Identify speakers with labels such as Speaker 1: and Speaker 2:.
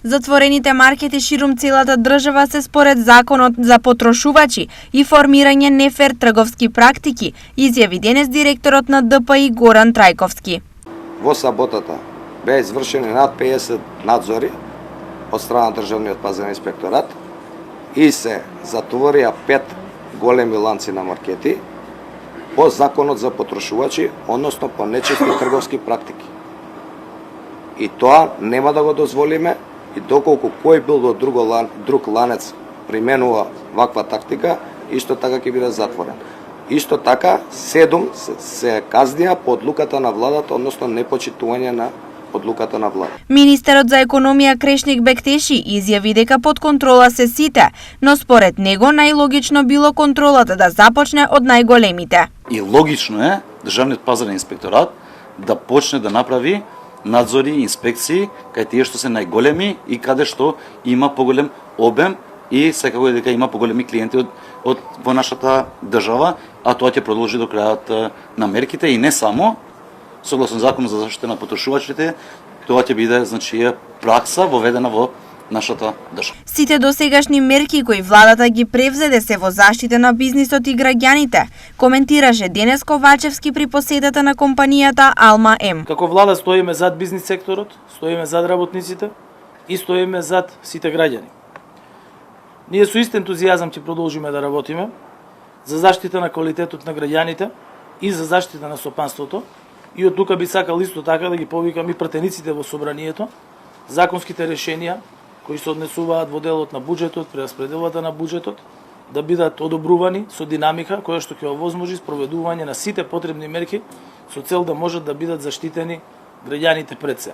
Speaker 1: Затворените маркети ширум целата држава се според Законот за потрошувачи и формирање нефер трговски практики, изјави денес директорот на ДПИ Горан Трајковски.
Speaker 2: Во саботата беа извршени над 50 надзори од страна Државниот пазарен инспекторат и се затворија 5 големи ланци на маркети по Законот за потрошувачи, односно по нечисти трговски практики. И тоа нема да го дозволиме, и доколку кој бил во друг ланец применува ваква тактика, исто така ќе биде затворен. Исто така, 7 се казнија по одлуката на владата, односно непочитување на одлуката на влада.
Speaker 1: Министерот за економија Крешник Бектеши изјави дека под контрола се сите, но според него најлогично било контролата да започне од најголемите.
Speaker 3: И логично е Државниот пазарен инспекторат да почне да направи надзори и инспекции кај тие што се најголеми и каде што има поголем обем и секако е дека има поголеми клиенти во нашата држава, а тоа ќе продолжи до крајот на мерките и не само согласно Законот за заштита на потрошувачите, тоа ќе биде пракса воведена во нашата држава.
Speaker 1: Сите досегашни мерки кои владата ги превзеде се во заштита на бизнисот и граѓаните, коментираше денес Ковачевски при посетата на компанијата Алма М.
Speaker 4: Како влада стоиме зад бизнис секторот, стоиме зад работниците и стоиме зад сите граѓани. Ние со ист ентузијазам ќе продолжиме да работиме за заштита на квалитетот на граѓаните и за заштита на стопанството. И од тука би сакал исто така да ги повикам и пратениците во собранието, законските решенија кои се однесуваат во делот на буџетот, прераспределата на буџетот, да бидат одобрувани со динамика која што ќе овозможи спроведување на сите потребни мерки со цел да можат да бидат заштитени граѓаните пред се.